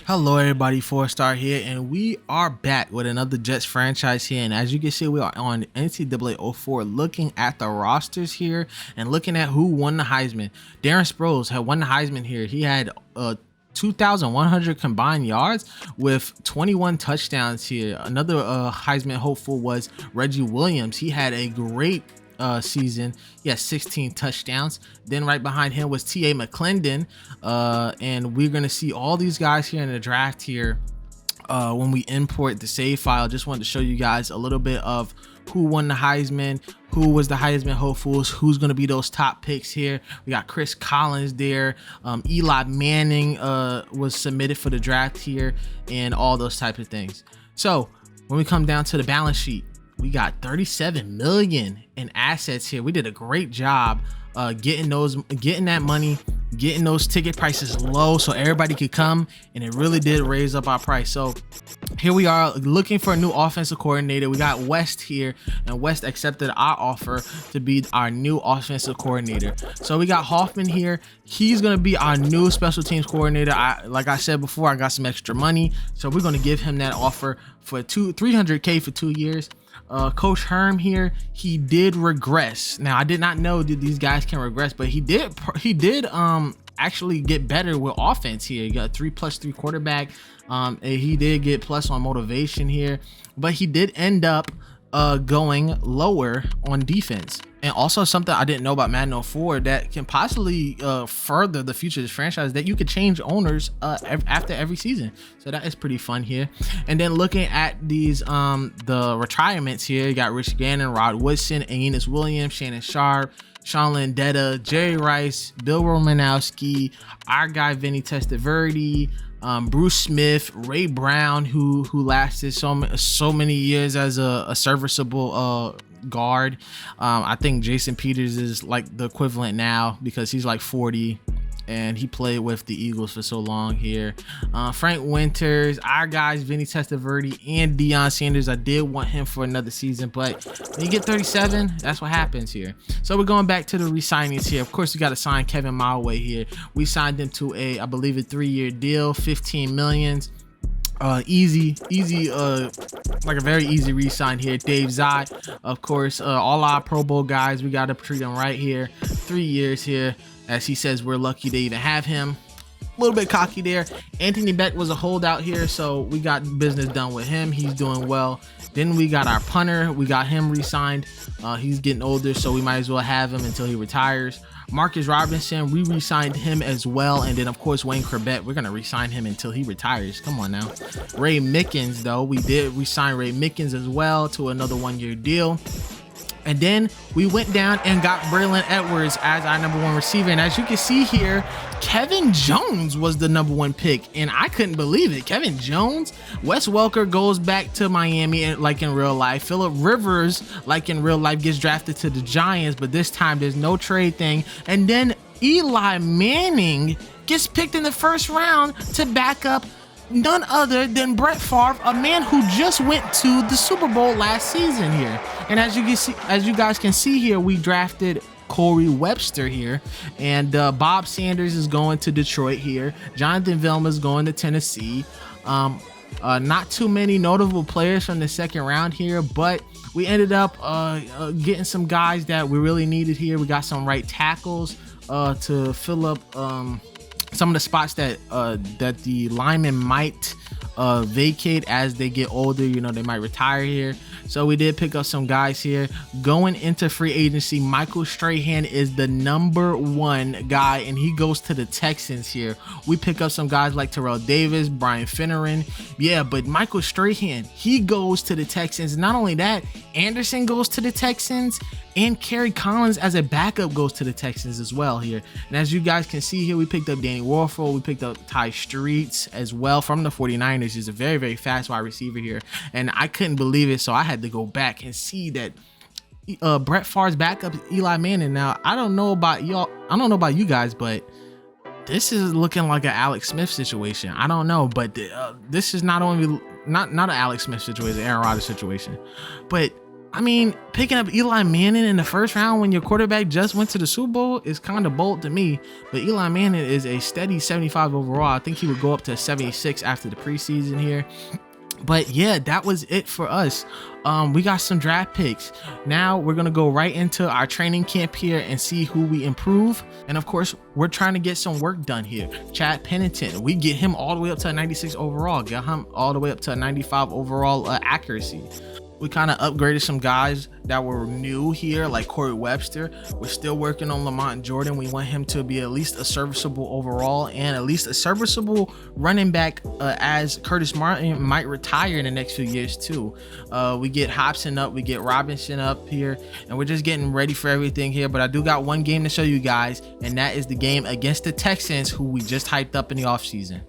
Hello everybody, 4-Star here, and we are back with another Jets franchise here. And as you can see, we are on NCAA 04 looking at the rosters here and looking at who won the Heisman. Darren Sproles had won the Heisman here. He had 2,100 combined yards with 21 touchdowns here. Another Heisman hopeful was Reggie Williams. He had a great season. He has 16 touchdowns. Then right behind him was T.A. McClendon, and we're gonna see all these guys here in the draft here when we import the save file. Just wanted to show you guys a little bit of who won the Heisman, who was the Heisman hopefuls, who's going to be those top picks here. We got Chris Collins there. Eli Manning was submitted for the draft here, and all those types of things. So when we come down to the balance sheet, we got 37 million in assets here. We did a great job getting that money, getting those ticket prices low so everybody could come, and it really did raise up our price. So here we are looking for a new offensive coordinator. We got West here, and West accepted our offer to be our new offensive coordinator. So we got Hoffman here. He's going to be our new special teams coordinator. Like I said before, I got some extra money, so we're going to give him that offer for $300K for 2 years. Coach Herm here, he did regress. Now I did not know that these guys can regress, but he did actually get better with offense here. He got 3+3 quarterback. And he did get plus on motivation here, but he did end up going lower on defense. And also something I didn't know about Madden 04 that can possibly further the future of this franchise, that you could change owners after every season. So that is pretty fun here. And then looking at these the retirements here, you got Rich Gannon, Rod Woodson, Enos Williams, Shannon Sharp, Sean Landetta, Jerry Rice, Bill Romanowski, our guy Vinny Testaverde, Bruce Smith, Ray Brown, who lasted so many years as a serviceable guard. I think Jason Peters is like the equivalent now because he's like 40 and he played with the Eagles for so long here. Frank Winters, our guys Vinny Testaverde, and Deion Sanders. I did want him for another season, but when you get 37, that's what happens here. So we're going back to the re-signings here. Of course, we got to sign Kevin Mileway here. We signed him to I believe a 3-year deal, 15 million. Easy, like a very easy re-sign here. Dave Zott, of course, all our Pro Bowl guys, we got to treat them right here. 3 years here. As he says, we're lucky to even have him. A little bit cocky there. Anthony Beck was a holdout here, so we got business done with him. He's doing well. Then we got our punter. We got him re-signed. He's getting older, so we might as well have him until he retires. Marcus Robinson, we re-signed him as well. And then, of course, Wayne Corbett, we're going to re-sign him until he retires. Come on now. Ray Mickens, though, we did re-sign Ray Mickens as well to another 1-year deal. And then we went down and got Braylon Edwards as our #1 receiver. And as you can see here, Kevin Jones was the #1 pick. And I couldn't believe it. Kevin Jones. Wes Welker goes back to Miami like in real life. Phillip Rivers, like in real life, gets drafted to the Giants. But this time there's no trade thing. And then Eli Manning gets picked in the first round to back up none other than Brett Favre, a man who just went to the Super Bowl last season here. And as you guys can see here, we drafted Corey Webster here, and Bob Sanders is going to Detroit here. Jonathan Vilma is going to Tennessee. Not too many notable players from the second round here, but we ended up getting some guys that we really needed here. We got some right tackles to fill up some of the spots that the linemen might vacate as they get older. You know, they might retire here. So we did pick up some guys here. Going into free agency, Michael Strahan is the #1 guy, and he goes to the Texans here. We pick up some guys like Terrell Davis, Brian Finneran. Yeah, but Michael Strahan, he goes to the Texans. Not only that, Anderson goes to the Texans, and Kerry Collins as a backup goes to the Texans as well here. And as you guys can see here, we picked up Danny Warfel. We picked up Ty Streets as well from the 49ers. He's a very, very fast wide receiver here. And I couldn't believe it, so I had to go back and see that Brett Favre's backup is Eli Manning. Now, I don't know about y'all. I don't know about you guys, but this is looking like an Alex Smith situation. I don't know, but this is not an Alex Smith situation, Aaron Rodgers situation. But I mean, picking up Eli Manning in the first round when your quarterback just went to the Super Bowl is kind of bold to me. But Eli Manning is a steady 75 overall. I think he would go up to 76 after the preseason here. But yeah, that was it for us. We got some draft picks. Now we're gonna go right into our training camp here and see who we improve. And of course, we're trying to get some work done here. Chad Pennington, we get him all the way up to a 96 overall, get him all the way up to a 95 overall accuracy. We kind of upgraded some guys that were new here, like Corey Webster. We're still working on Lamont Jordan. We want him to be at least a serviceable overall and at least a serviceable running back, as Curtis Martin might retire in the next few years too. We get Hobson up, we get Robinson up here, and we're just getting ready for everything here. But I do got one game to show you guys, and that is the game against the Texans, who we just hyped up in the offseason.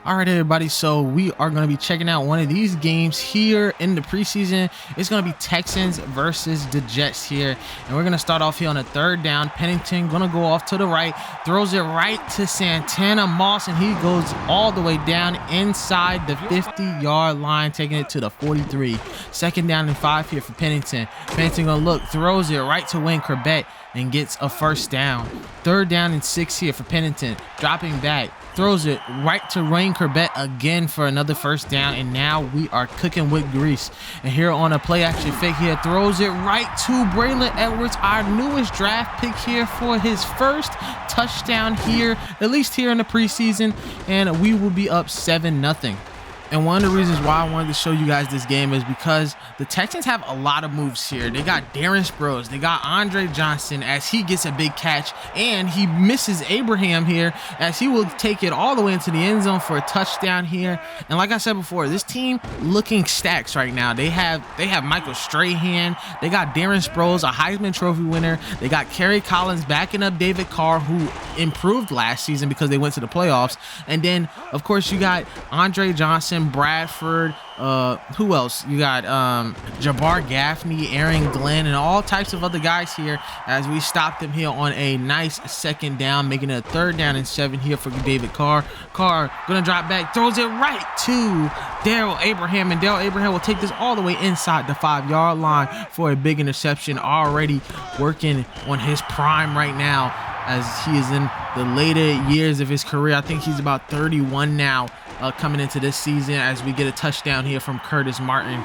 All right, everybody, so we are going to be checking out one of these games here in the preseason. It's going to be Texans versus the Jets here, and we're going to start off here on a third down. Pennington going to go off to the right, throws it right to Santana Moss, and he goes all the way down inside the 50-yard line, taking it to the 43. Second down and 5 here for Pennington. Pennington going to look, throws it right to Wayne Corbett and gets a first down. Third down and 6 here for Pennington, dropping back, throws it right to Wayne Corbett again for another first down, and now we are cooking with grease. And here on a play action fake here, throws it right to Braylon Edwards, our newest draft pick here, for his first touchdown here, at least here in the preseason, and we will be up 7-0. And one of the reasons why I wanted to show you guys this game is because the Texans have a lot of moves here. They got Darren Sproles, they got Andre Johnson as he gets a big catch, and he misses Abraham here as he will take it all the way into the end zone for a touchdown here. And like I said before, this team looking stacks right now. They have Michael Strahan, they got Darren Sproles, a Heisman Trophy winner, they got Kerry Collins backing up David Carr, who improved last season because they went to the playoffs. And then of course you got Andre Johnson, Bradford, who else? You got Jabbar Gaffney, Aaron Glenn, and all types of other guys here as we stopped them here on a nice second down, making it a third down and 7 here for David Carr. Carr gonna drop back, throws it right to Darrell Abraham, and Darrell Abraham will take this all the way inside the 5-yard line for a big interception. Already working on his prime right now as he is in the later years of his career. I think he's about 31 now. Coming into this season, as we get a touchdown here from Curtis Martin.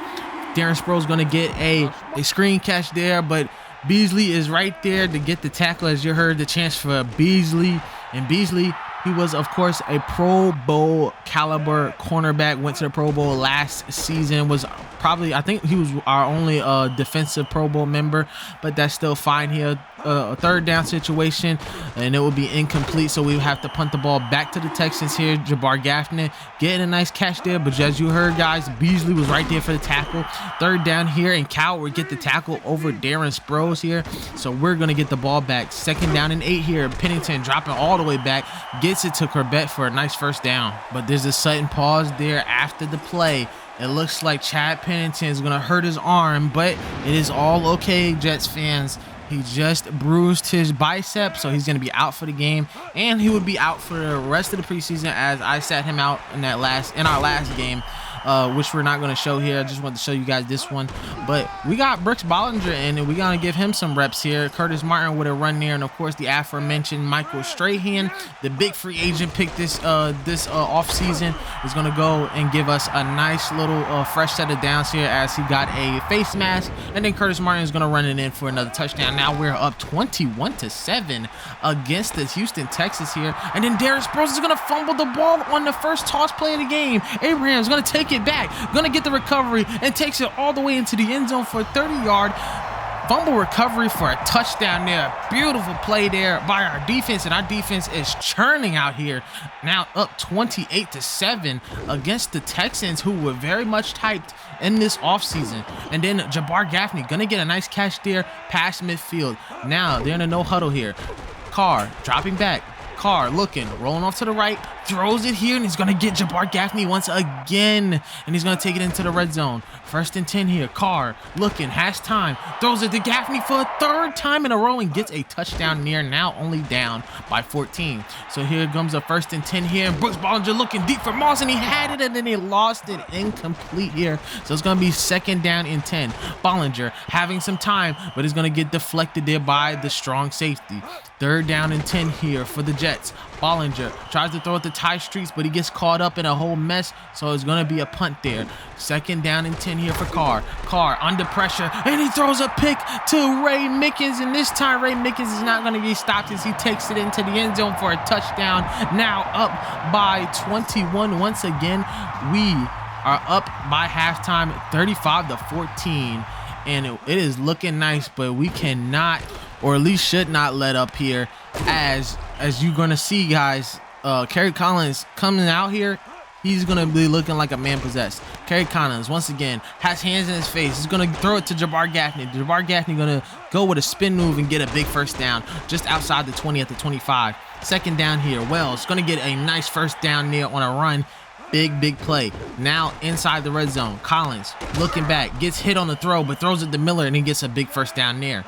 Darren Sproles going to get a screen catch there, but Beasley is right there to get the tackle, as you heard the chance for Beasley. And Beasley, he was of course a Pro Bowl caliber cornerback, went to the Pro Bowl last season, was probably, I think he was our only defensive Pro Bowl member, but that's still fine here. A third down situation, and it will be incomplete, so we have to punt the ball back to the Texans here. Jabbar Gaffney getting a nice catch there, but as you heard, guys, Beasley was right there for the tackle. Third down here, and Coward get the tackle over Darren Sproles here, so we're gonna get the ball back. Second down and 8 here. Pennington dropping all the way back, gets it to Corbett for a nice first down, but there's a sudden pause there after the play. It looks like Chad Pennington is gonna hurt his arm, but it is all okay, Jets fans. He just bruised his bicep, so he's going to be out for the game, and he would be out for the rest of the preseason, as I sat him out in our last game, which we're not going to show here. I just wanted to show you guys this one. But we got Brooks Bollinger in, and we're going to give him some reps here. Curtis Martin with a run there, and of course the aforementioned Michael Strahan, the big free agent pick this offseason, is going to go and give us a nice little fresh set of downs here, as he got a face mask, and then Curtis Martin is going to run it in for another touchdown. Now we're up 21-7 against the Houston Texans here, and then Darren Sproles is going to fumble the ball on the first toss play of the game. Abraham is going to take it back, going to get the recovery, and takes it all the way into the end zone for a 30-yard fumble recovery for a touchdown there. Beautiful play there by our defense, and our defense is churning out here. Now up 28-7 against the Texans, who were very much hyped in this offseason. And then Jabbar Gaffney gonna get a nice catch there past midfield. Now they're in a no huddle here. Carr dropping back, Carr looking, rolling off to the right, throws it here, and he's gonna get Jabbar Gaffney once again, and he's gonna take it into the red zone. 1st and 10 here. Carr looking, has time, throws it to Gaffney for a 3rd time in a row and gets a touchdown near, now only down by 14. So here comes a 1st and 10 here, and Brooks Bollinger looking deep for Moss, and he had it, and then he lost it, incomplete here. So it's gonna be 2nd down and 10. Bollinger having some time, but he's gonna get deflected there by the strong safety. 3rd down and 10 here for the Jets. Bollinger tries to throw it to Ty Streets, but he gets caught up in a whole mess, so it's going to be a punt there. 2nd down and 10 here for Carr. Carr under pressure, and he throws a pick to Ray Mickens, and this time Ray Mickens is not going to get stopped as he takes it into the end zone for a touchdown. Now up by 21 once again. We are up by halftime, 35-14, and it is looking nice, but we cannot, or at least should not, let up here, as you're gonna see, guys. Kerry Collins coming out here, he's gonna be looking like a man possessed. Kerry Collins once again has hands in his face. He's gonna throw it to Jabbar Gaffney. Jabbar Gaffney gonna go with a spin move and get a big 1st down just outside the 20 at the 25. 2nd down here. Wells gonna get a nice 1st down there on a run. Big play. Now inside the red zone. Collins looking back, gets hit on the throw, but throws it to Miller, and he gets a big 1st down there.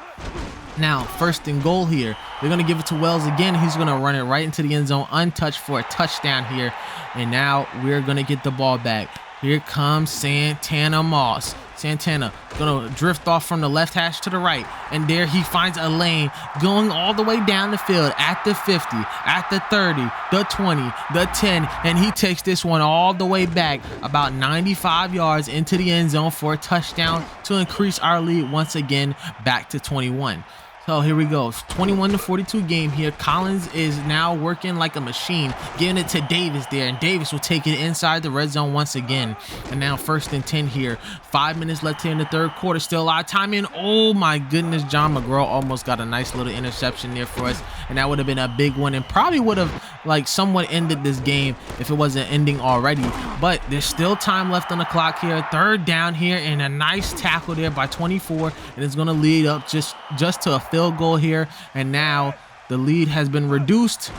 Now 1st and goal here. They're going to give it to Wells again. He's going to run it right into the end zone untouched for a touchdown here. And now we're going to get the ball back. Here comes Santana Moss. Santana going to drift off from the left hash to the right. And there he finds a lane going all the way down the field at the 50, at the 30, the 20, the 10. And he takes this one all the way back about 95 yards into the end zone for a touchdown to increase our lead once again back to 21. So here we go. 21-42 game here. Collins is now working like a machine, giving it to Davis there, and Davis will take it inside the red zone once again. And now 1st and 10 here. 5 minutes left here in the 3rd quarter. Still a lot of time in. Oh my goodness, John McGraw almost got a nice little interception there for us, and that would have been a big one, and probably would have like somewhat ended this game if it wasn't ending already. But there's still time left on the clock here. 3rd down here, and a nice tackle there by 24, and it's going to lead up just to a field goal here. And now the lead has been reduced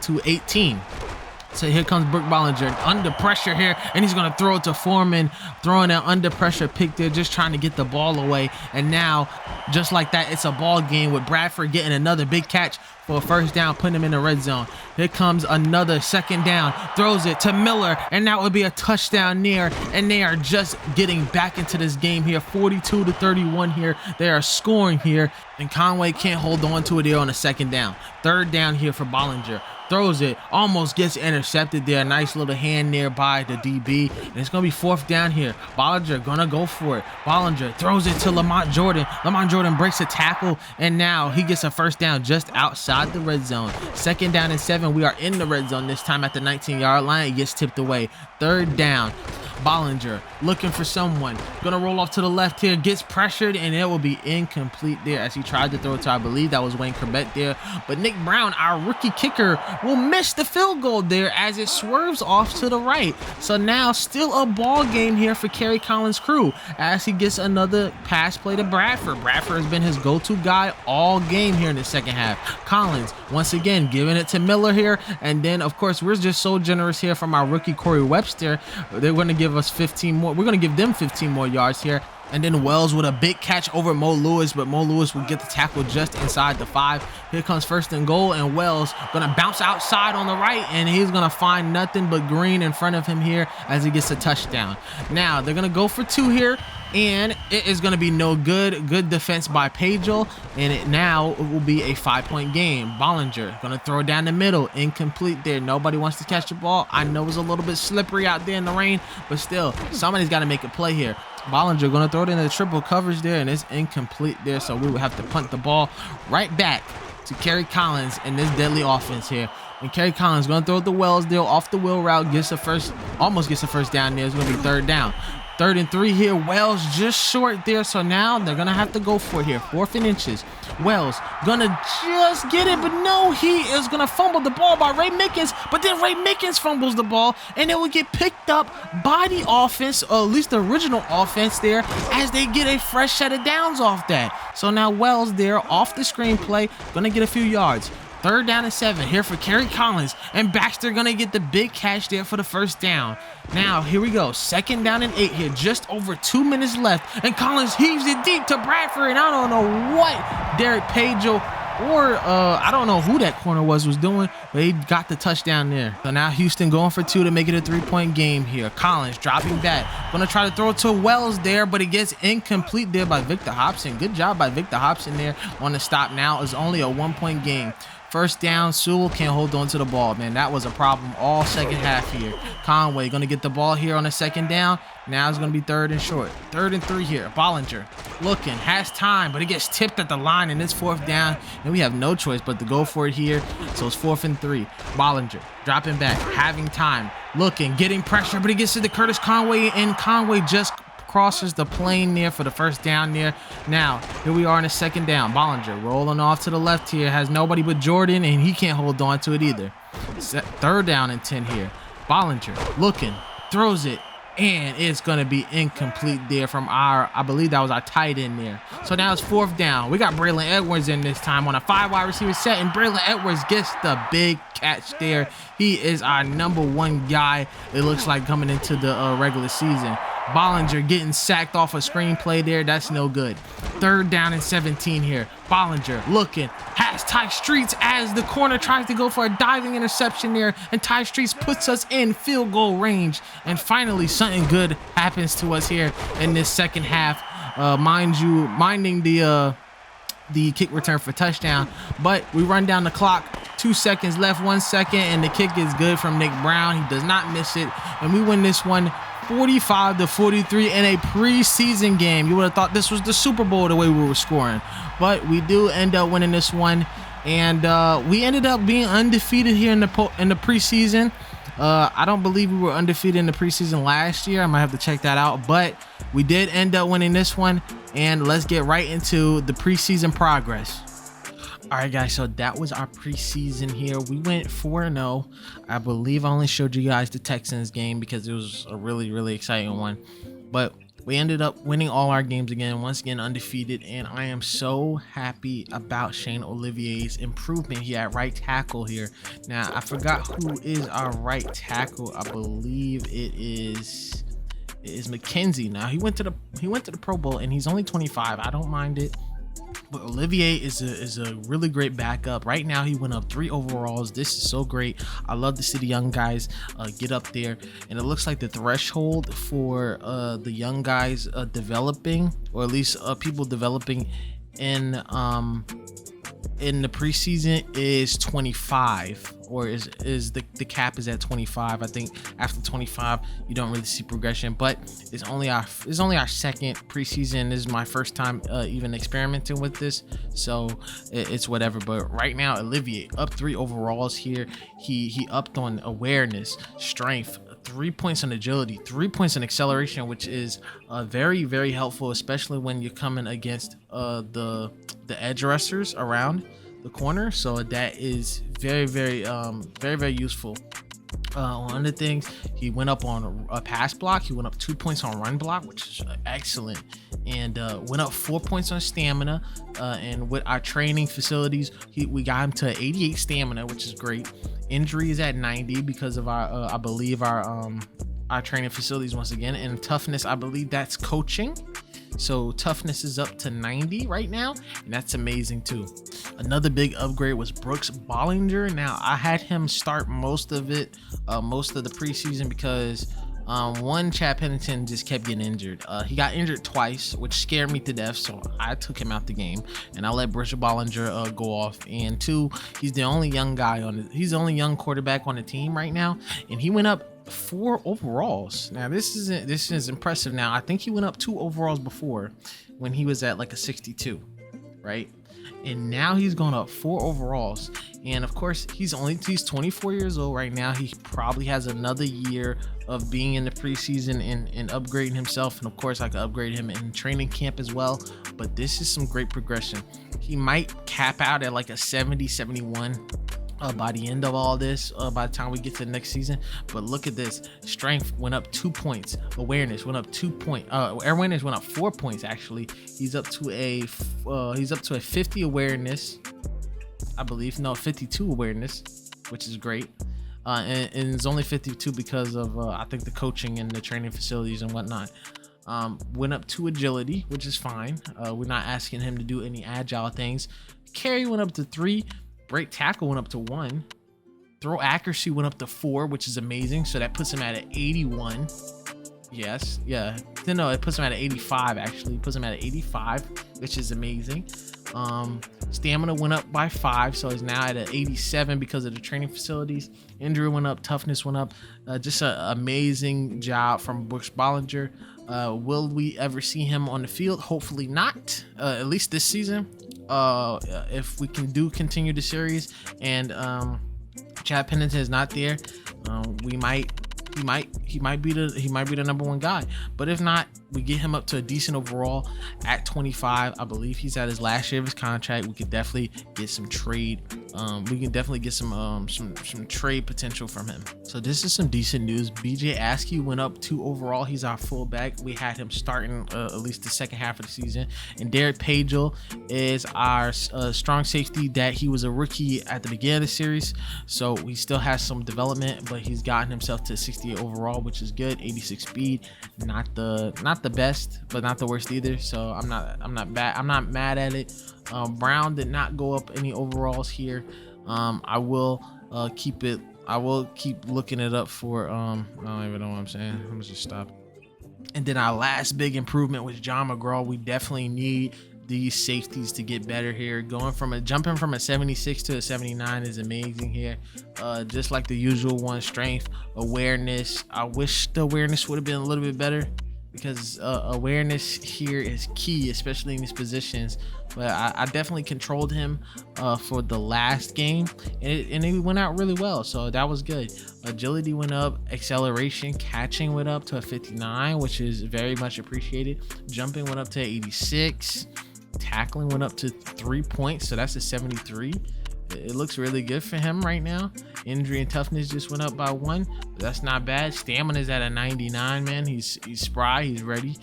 to 18. So here comes Brooks Bollinger under pressure here, and he's going to throw it to Foreman, throwing an under pressure pick there, just trying to get the ball away. And now, just like that, it's a ball game with Bradford getting another big catch for a 1st down, putting him in the red zone. Here comes another 2nd down, throws it to Miller, and that would be a touchdown near, and they are just getting back into this game here. 42-31 here. They are scoring here, and Conway can't hold on to it there on a 2nd down. 3rd down here for Bollinger. Throws it, almost gets intercepted there. Nice little hand there by the DB. And it's going to be 4th down here. Bollinger going to go for it. Bollinger throws it to Lamont Jordan. Lamont Jordan breaks a tackle, and now he gets a 1st down just outside the red zone. 2nd down and 7. We are in the red zone this time at the 19-yard line. It gets tipped away. 3rd down. Bollinger looking for someone, gonna roll off to the left here, gets pressured, and it will be incomplete there as he tried to throw it to, I believe that was Wayne Corbett there, but Nick Brown, our rookie kicker, will miss the field goal there as it swerves off to the right. So now still a ball game here for Kerry Collins' crew as he gets another pass play to Bradford. Bradford has been his go-to guy all game here in the 2nd half. Collins once again giving it to Miller here, and then of course we're just so generous here from our rookie Corey Webster. They're going to give us 15 more. We're going to give them 15 more yards here. And then Wells with a big catch over Mo Lewis, but Mo Lewis will get the tackle just inside the 5. Here comes 1st and goal, and Wells going to bounce outside on the right, and he's going to find nothing but green in front of him here as he gets a touchdown. Now they're going to go for 2 here, and it is going to be no good. Good defense by Pagel, and now it will be a 5-point game. Bollinger going to throw it down the middle, incomplete there. Nobody wants to catch the ball. I know it's a little bit slippery out there in the rain, but still, somebody's got to make a play here. Bollinger going to throw it into the triple coverage there, and it's incomplete there, so we will have to punt the ball right back to Kerry Collins in this deadly offense here. And Kerry Collins going to throw it to Wells there off the wheel route, almost gets a 1st down there. It's going to be 3rd down. 3rd and 3 here. Wells just short there, so now they're going to have to go for it here. 4th and inches. Wells going to just get it, but no, he is going to fumble the ball by Ray Mickens, but then Ray Mickens fumbles the ball, and it will get picked up by the offense, or at least the original offense there, as they get a fresh set of downs off that. So now Wells there off the screenplay, going to get a few yards. 3rd down and 7 here for Kerry Collins, and Baxter gonna get the big catch there for the first down. Now here we go, 2nd down and 8 here, just over 2 minutes left, and Collins heaves it deep to Bradford, and I don't know what Derek Pajo or I don't know who that corner was doing, but he got the touchdown there. So now Houston going for 2 to make it a 3-point game here. Collins dropping back, gonna try to throw it to Wells there, but it gets incomplete there by Victor Hobson. Good job by Victor Hobson there on the stop. Now it's only a 1-point game. 1st down, Sewell can't hold on to the ball, man. That was a problem all second half here. Conway gonna get the ball here on the 2nd down. Now it's gonna be 3rd and short. 3rd and 3 here. Bollinger looking, has time, but it gets tipped at the line, and it's 4th down, and we have no choice but to go for it here. So it's 4th and 3. Bollinger dropping back, having time, looking, getting pressure, but he gets to the Curtis Conway, and Conway just crosses the plane there for the 1st down there. Now here we are in the 2nd down. Bollinger rolling off to the left here, has nobody but Jordan, and he can't hold on to it either. 3rd down and 10 here. Bollinger looking, throws it, and it's gonna be incomplete there from I believe that was our tight end there. So now it's 4th down. We got Braylon Edwards in this time on a 5 wide receiver set, and Braylon Edwards gets the big catch there. He is our #1 guy, it looks like, coming into the regular season. Bollinger getting sacked off a screenplay there. That's no good. 3rd down and 17 here. Bollinger looking, has Ty Streets as the corner tries to go for a diving interception there, and Ty Streets puts us in field goal range. And finally, something good happens to us here in this second half. Minding the kick return for touchdown, but we run down the clock. 2 seconds left, 1 second, and the kick is good from Nick Brown. He does not miss it, and we win this one 45-43 in a preseason game. You would have thought this was the Super Bowl the way we were scoring, but we do end up winning this one, and we ended up being undefeated here in the preseason. I don't believe we were undefeated in the preseason last year. I might have to check that out, but we did end up winning this one, and let's get right into the preseason progress. All right, guys, so that was our preseason here. We went 4-0. I believe I only showed you guys the Texans game because it was a really exciting one, but we ended up winning all our games again, once again undefeated, and I am so happy about Shane Olivier's improvement here at right tackle here. Now, I forgot who is our right tackle. I believe it is McKenzie. Now, he went to the Pro Bowl, and he's only 25. I don't mind it. But Olivier is a really great backup. Right now, he went up 3 overalls. This is so great. I love to see the young guys get up there. And it looks like the threshold for the young guys developing, or at least people developing in the preseason, is 25, or is the cap is at 25. I think after 25 you don't really see progression, but it's only our 2nd preseason. This is my first time even experimenting with this, so it's whatever. But right now, Olivier up 3 overalls here. He upped on awareness, strength, 3 points on agility, 3 points on acceleration, which is very helpful, especially when you're coming against the edge rushers around the corner. So that is very useful. One of the things, he went up on a pass block, he went up 2 points on run block, which is excellent, and went up 4 points on stamina, and with our training facilities, we got him to 88 stamina, which is great. Injury is at 90 because of our I believe our training facilities once again. And toughness, I believe that's coaching, so toughness is up to 90 right now, and that's amazing too. Another big upgrade was Brooks Bollinger. Now, I had him start most of the preseason because one, Chad Pennington just kept getting injured. He got injured twice, which scared me to death, so I took him out the game and I let Brooks Bollinger go off. And 2, he's the only young quarterback on the team right now, and he went up 4 overalls. Now this is impressive. Now, I think he went up 2 overalls before when he was at like a 62, right? And now he's gone up 4 overalls. And of course, he's 24 years old right now. He probably has another year of being in the preseason and upgrading himself. And of course, I could upgrade him in training camp as well. But this is some great progression. He might cap out at like a 70-71 by the end of all this, by the time we get to the next season. But look at this. Strength went up 2 points. Awareness went up 2 points. Awareness went up 4 points actually. He's up to a 50 awareness. I believe. No, 52 awareness, which is great. And it's only 52 because of I think the coaching and the training facilities and whatnot. Went up 2 agility, which is fine. We're not asking him to do any agile things. Carry went up to 3. Break tackle went up to 1. Throw accuracy went up to 4, which is amazing. So that puts him at an 81. Yes, yeah. No, it puts him at an 85 actually. It puts him at an 85, which is amazing. Stamina went up by 5, so he's now at an 87 because of the training facilities. Injury went up, toughness went up. Just an amazing job from Brooks Bollinger. Will we ever see him on the field? Hopefully not, at least this season. If we can continue the series and Chad Pennington is not there, he might be the number 1 guy. But if not, we get him up to a decent overall at 25. I believe he's at his last year of his contract. We could definitely get some trade. We can definitely get some trade potential from him. So this is some decent news. BJ Askew went up 2 overall. He's our fullback. We had him starting at least the second half of the season. And Derek Pagel is our strong safety. That he was a rookie at the beginning of the series, so he still has some development, but he's gotten himself to 68 overall, which is good. 86 speed, not the best, but not the worst either. So I'm not mad at it. Brown did not go up any overalls here. I will keep looking it up for I don't even know what I'm saying. I'm gonna just stop. And then our last big improvement was John McGraw. We definitely need these safeties to get better here. Jumping from a 76 to a 79 is amazing here. Just like the usual one, strength, awareness. I wish the awareness would have been a little bit better, because awareness here is key, especially in these positions. But I definitely controlled him for the last game, and it went out really well, so that was good. Agility went up, acceleration, catching went up to a 59, which is very much appreciated. Jumping went up to 86. Tackling went up to 3 points, so that's a 73. It looks really good for him right now. Injury and toughness just went up by 1, but that's not bad. Stamina is at a 99, man. He's spry, he's ready.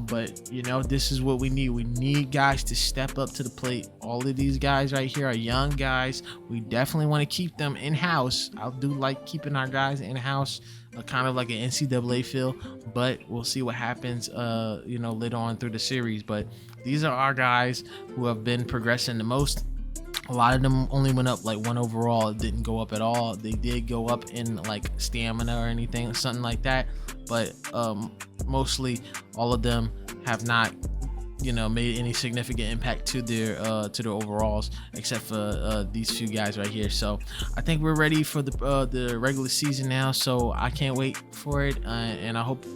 But you know, this is what we need. We need guys to step up to the plate. All of these guys right here are young guys. We definitely want to keep them in-house. I do like keeping our guys in-house, kind of like an NCAA feel, but we'll see what happens later on through the series. But these are our guys who have been progressing the most. A lot of them only went up like 1 overall. It didn't go up at all. They did go up in like stamina or anything, something like that, but mostly all of them have not made any significant impact to their overalls, except for these few guys right here. So I think we're ready for the regular season now, so I can't wait for it, and I hope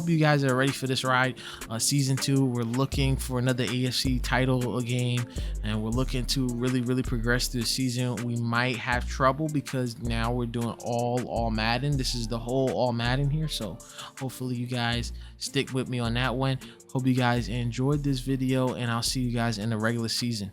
you guys are ready for this ride. Season 2, we're looking for another AFC title game, and we're looking to really progress through the season. We might have trouble because now we're doing all Madden. This is the whole all Madden here, so hopefully you guys stick with me on that one. Hope you guys enjoyed this video, and I'll see you guys in the regular season.